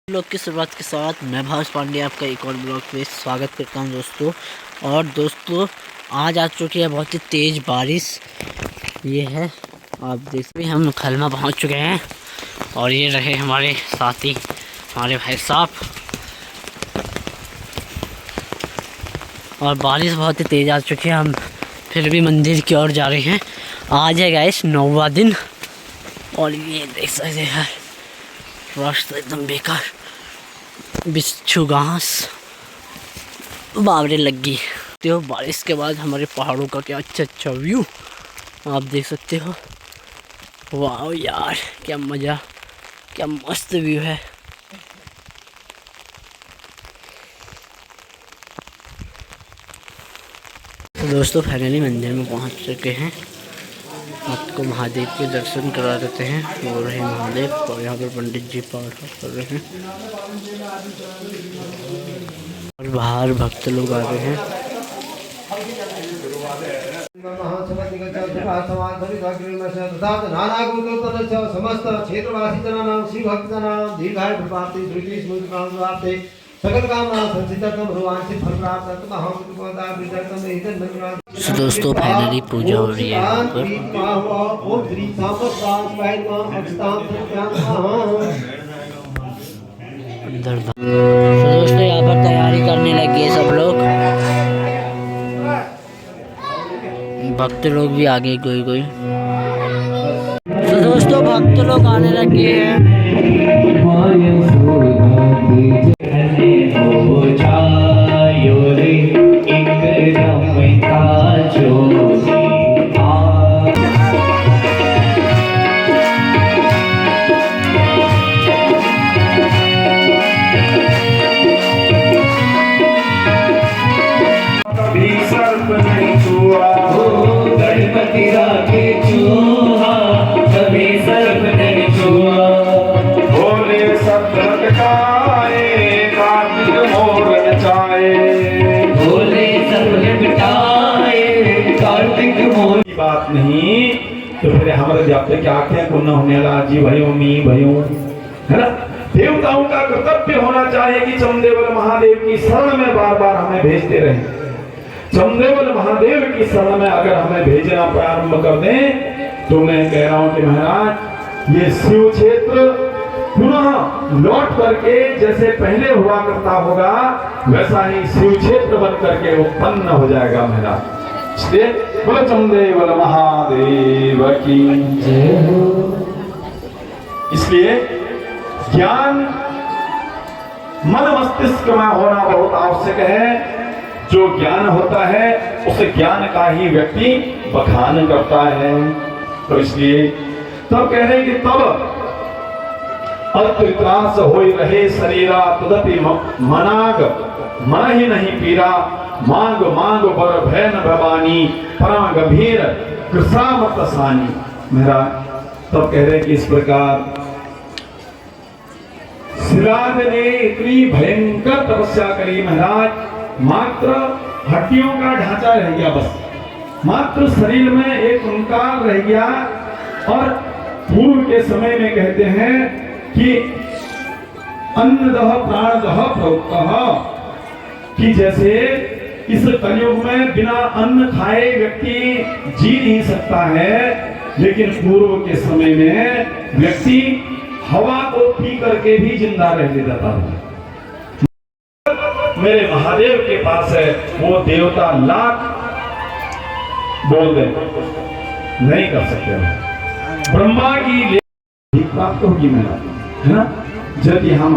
Blog की शुरुआत के साथ मैं भावेश पांडे आपका एक और ब्लॉग में स्वागत करता हूं दोस्तों। और दोस्तों आज आ चुकी है बहुत ही तेज़ बारिश। ये है आप देखते हम खलमा पहुंच चुके हैं और ये रहे हमारे साथी हमारे भाई साहब। और बारिश बहुत ही तेज़ आ चुकी है, हम फिर भी मंदिर की ओर जा रहे हैं। आज है गाइस 9वां दिन और ये देख सकते हैं रास्ता एकदम बेकार, बिच्छू घास बावरे लगी। तो बारिश के बाद हमारे पहाड़ों का क्या अच्छा व्यू आप देख सकते हो। वाह यार क्या मज़ा, क्या मस्त व्यू है। तो दोस्तों फाइनली मंदिर में पहुंच चुके हैं। आपको महादेव के दर्शन करा देते हैं। वो रहे महादेव और यहाँ पर पंडित जी पाठ कर रहे हैं और बाहर भक्त लोग आ रहे हैं। समस्त क्षेत्रवासी जनानां श्री भक्तजनां दीर्घायु प्राप्ति धृति स्मृति प्राप्ति सकल कामना संचितम भगवानसित फल प्राप्त तो दोस्तों फाइनली पूजा हो रही है यहाँ पर। तो दोस्तों यहाँ पर तैयारी करने लगी है सब लोग, भक्त लोग भी आ गए कोई। तो दोस्तों भक्त लोग आने लगे हैं। गणपति राखे चूहा कभी सर्प नहीं छुआ। भोले सब लटकाए कार्तिक मोर नचाए। भोले सब लटकाए कार्तिक मोर की बात नहीं तो फिर हमारे जाते क्या आंखें को न होने वाला जी भयो मी भयो है ना। देवताओं का कर्तव्य होना चाहिए कि चमदेवल महादेव की शरण में बार बार हमें भेजते रहे। चमदेवल महादेव की शरण में अगर हमें भेजना प्रारंभ कर दें तो मैं कह रहा हूं कि महाराज ये शिव क्षेत्र पुनः लौट करके जैसे पहले हुआ करता होगा वैसा ही शिव क्षेत्र बन करके उत्पन्न हो जाएगा महाराज। इसलिए बोलो चमदेवल महादेव की जय हो। इसलिए ज्ञान मन मस्तिष्क में होना बहुत आवश्यक है। जो ज्ञान होता है उस ज्ञान का ही व्यक्ति बखान करता है। तो इसलिए तब कह रहे कि तब अल्पत्रास होई रहे शरीरा तदपि मनाग मन ही नहीं पीरा। मांग मांग बर भय न भवानी परम गंभीर कृषा मत सानी। मेरा तब कह रहे कि इस प्रकार सिराज ने इतनी भयंकर तपस्या करी महाराज, मात्र हड्डियों का ढांचा रह गया, बस मात्र शरीर में एक ओंकार रह गया। और पूर्व के समय में कहते हैं कि अन्नदह प्राणदह प्रोक्तः कि जैसे इस कलयुग में बिना अन्न खाए व्यक्ति जी नहीं सकता है, लेकिन पूर्व के समय में व्यक्ति हवा को पी करके भी जिंदा रह जाता था। मेरे महादेव के पास है वो देवता लाख बोल दे नहीं कर सकते। ब्रह्मा की प्राप्त होगी मेरा है ना। यदि हम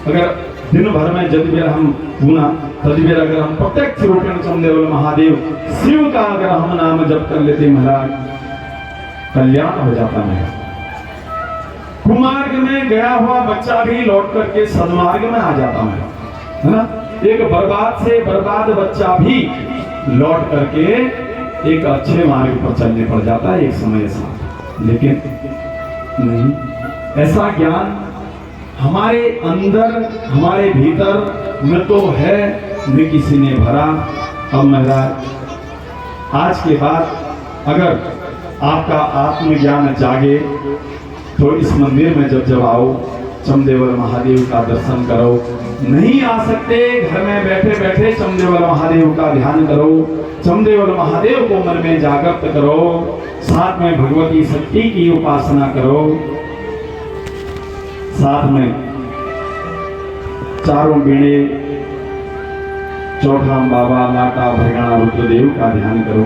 अगर दिन भर में यदि हम गुना तदि अगर हम प्रत्यक्ष रूप में चमदेवल महादेव शिव का अगर हम नाम जप कर लेते महाराज कल्याण हो जाता है। कुमार्ग में गया हुआ बच्चा भी लौट करके सन्मार्ग में आ जाता है ना। एक बर्बाद से बर्बाद बच्चा भी लौट करके एक अच्छे मार्ग पर चलने पड़ जाता है एक समय से। लेकिन नहीं, ऐसा ज्ञान हमारे अंदर हमारे भीतर में तो है न किसी ने भरा। अब महाराज आज के बाद अगर आपका आत्मज्ञान जागे तो इस मंदिर में जब आओ चमदेवर महादेव का दर्शन करो। नहीं आ सकते, घर में बैठे बैठे चमदेवर महादेव का ध्यान करो, चमदेवर महादेव को मन में जागृत करो, साथ में भगवती शक्ति की उपासना करो, साथ में चारों बीड़े चौठाम बाबा लाटा भरगणा रुद्रदेव का ध्यान करो।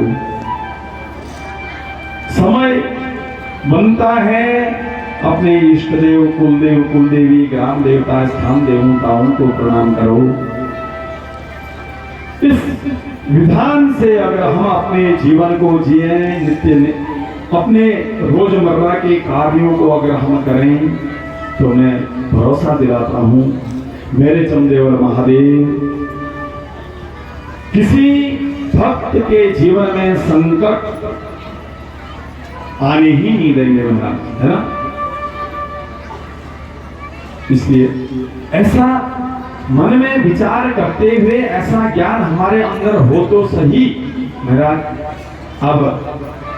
समय बनता है अपने इष्ट देव, कुलदेव, कुलदेवी, ग्राम देवता, स्थान देवताओं को प्रणाम करो। इस विधान से अगर हम अपने जीवन को जिए, नित्य अपने रोजमर्रा के कार्यों को अगर हम करें, तो मैं भरोसा दिलाता हूं मेरे चमदेवर महादेव किसी भक्त के जीवन में संकट आने ही नहीं देंगे महाराज, है ना। इसलिए ऐसा मन में विचार करते हुए ऐसा ज्ञान हमारे अंदर हो तो सही महाराज। अब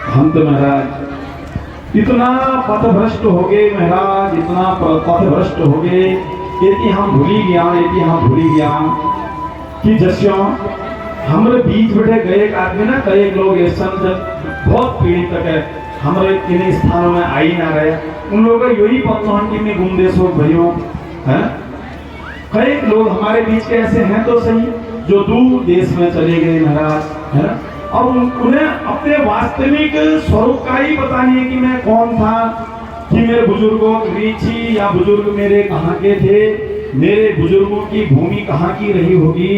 हम तो महाराज इतना पथभ्रष्ट हो गए महाराज, इतना पथभ्रष्ट हो गए, यदि हम भूली गया कि जस्यों हमारे बीच बैठे गए आदमी ना, कई लोग ऐसा बहुत पीड़ित तक है, हमारे किन्हीं स्थानों में आई ना रहे, उन लोगों का यही पत्तोहंटी में घूम देशो भैयों है। कई लोग हमारे बीच के ऐसे हैं तो सही जो दूर देश में चले गए महाराज, है ना, और उन्हें अपने वास्तविक स्वरूप का ही पता नहीं है कि मैं कौन था, कि मेरे बुजुर्गों की थी या बुजुर्ग मेरे कहाँ के थे, मेरे बुजुर्गों की भूमि कहाँ की रही होगी,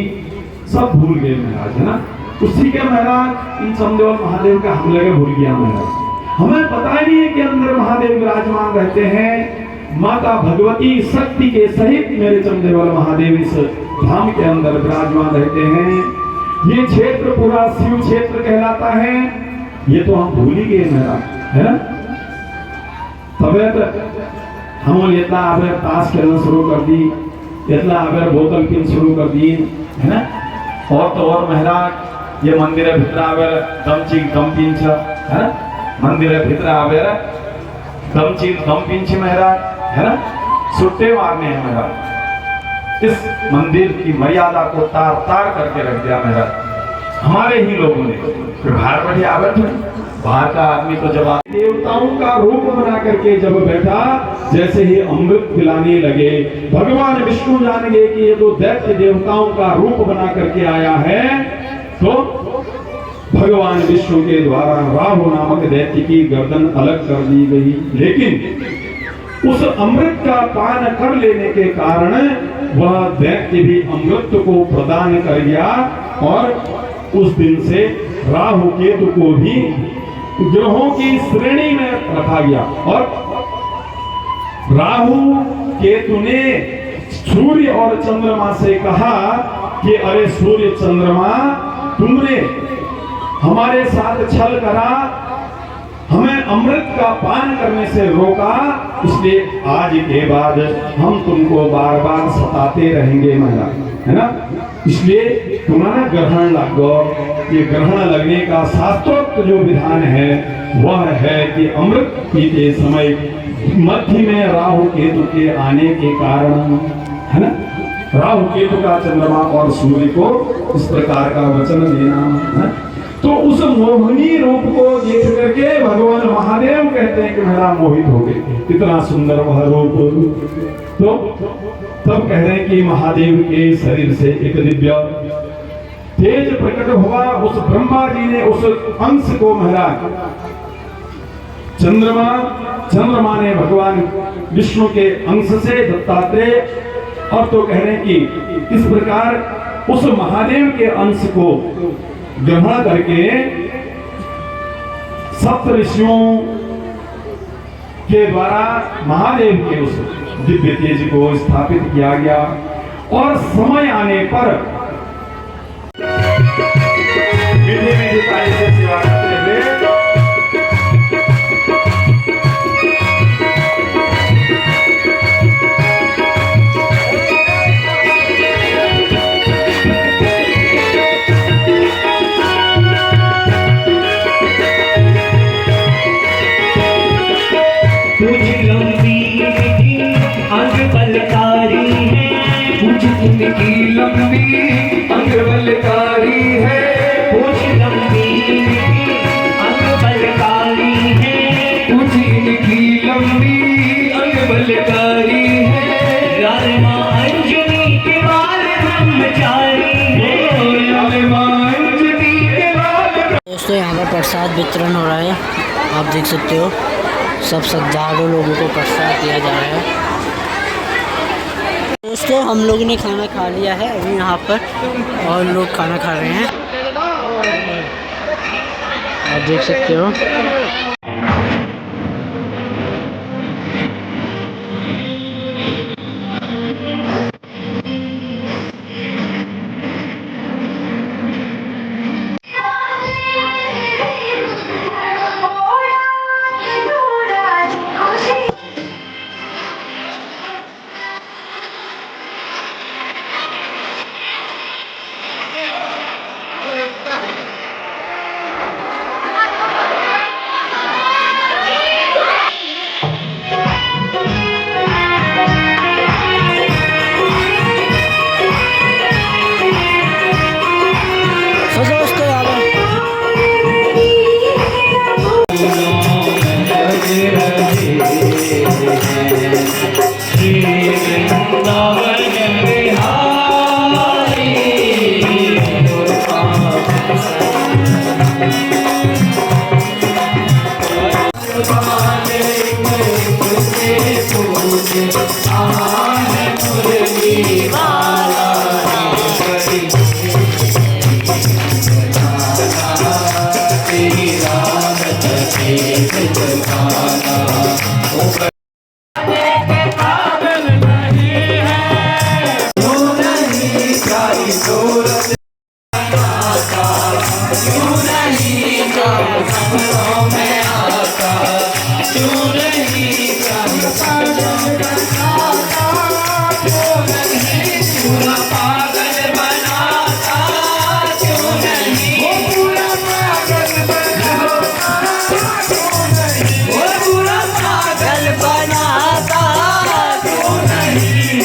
सब भूल गए महाराज, है ना। उसी के महाराज इन चमदेवर महादेव का हम लगे भूल गया महाराज। हमें पता ही नहीं है कि अंदर महादेव विराजमान रहते हैं। माता भगवती शक्ति के सहित मेरे चमदेवर महादेव इस धाम के अंदर विराजमान रहते हैं। ये क्षेत्र पूरा शिव क्षेत्र कहलाता है, ये तो हम भूल ही गए महाराज, है ना। तब हम इतना आगे ताश खेलना शुरू कर दी, इतना आगे बोतल पीन शुरू कर दी, है ना। और तो और महाराज ये मंदिर भीतर आवे दम तीन है ना, मंदिर भीतर आवे दम पिंच महाराज, है ना, सुट्टे मारने हैं महाराज। इस मंदिर की मर्यादा को तार तार करके रख दिया महाराज हमारे ही लोगों ने। फिर बाहर बैठे आवे थे, बाहर का आदमी तो जब देवताओं का रूप बना करके जब बैठा, जैसे ही अमृत पिलाने लगे, भगवान विष्णु जान गए कि ये तो दैत्य देवताओं का रूप बना करके आया है, तो भगवान विष्णु के द्वारा राहु नामक दैत्य की गर्दन अलग कर दी गई। लेकिन उस अमृत का पान कर लेने के कारण वह दैत्य भी अमृत को प्रदान कर गया, और उस दिन से राहु केतु को भी ग्रहों की श्रेणी में रखा गया। और राहु केतु ने सूर्य और चंद्रमा से कहा कि अरे सूर्य चंद्रमा, तुमने हमारे साथ छल करा, हमें अमृत का पान करने से रोका, इसलिए आज के बाद हम तुमको बार बार सताते रहेंगे महाराज, है ना। इसलिए तुम्हारा ग्रहण लगो। ये ग्रहण लगने का शास्त्रोक्त जो विधान है वह है कि अमृत पीते समय मध्य में राहु केतु के आने के कारण, है ना, राहु केतु का चंद्रमा और सूर्य को इस प्रकार का वचन देना है। तो उस मोहनी रूप को देख करके भगवान महादेव कहते हैं कि मेरा मोहित हो गए, कितना सुंदर वह रूप। तो तब कह रहे हैं कि महादेव के शरीर से एक दिव्य तेज प्रकट हुआ। उस ब्रह्मा जी ने उस अंश को महाराज चंद्रमा ने भगवान विष्णु के अंश से दत्तात्रेय, और तो कह रहे हैं कि इस प्रकार उस महादेव के अंश को ग्रहण करके सप्त ऋषियों के द्वारा महादेव के उस दिव्य तेज को स्थापित किया गया। और समय आने पर मीठे मीठे ताली से सेवा करते हुए कुछ लंबी अंग पूछ इनकी लंबी अंग बलकारी है, पूछ लंबी अंग बलकारी है, पूछ इनकी लंबी अंग बलकारी है, लाल माँ अंजनी के बाल ब्रह्मचारी है। लाल माँ अंजनी के बाल। दोस्तों यहाँ पर प्रसाद वितरण हो रहा है, आप देख सकते हो सब श्रद्धालु लोगों को प्रसाद दिया जा रहा है। दोस्तों हम लोगों ने खाना खा लिया है अभी यहाँ पर, और लोग खाना खा रहे हैं, आप देख सकते हो। तो दोस्तों यहाँ पर बनाता क्यों नहीं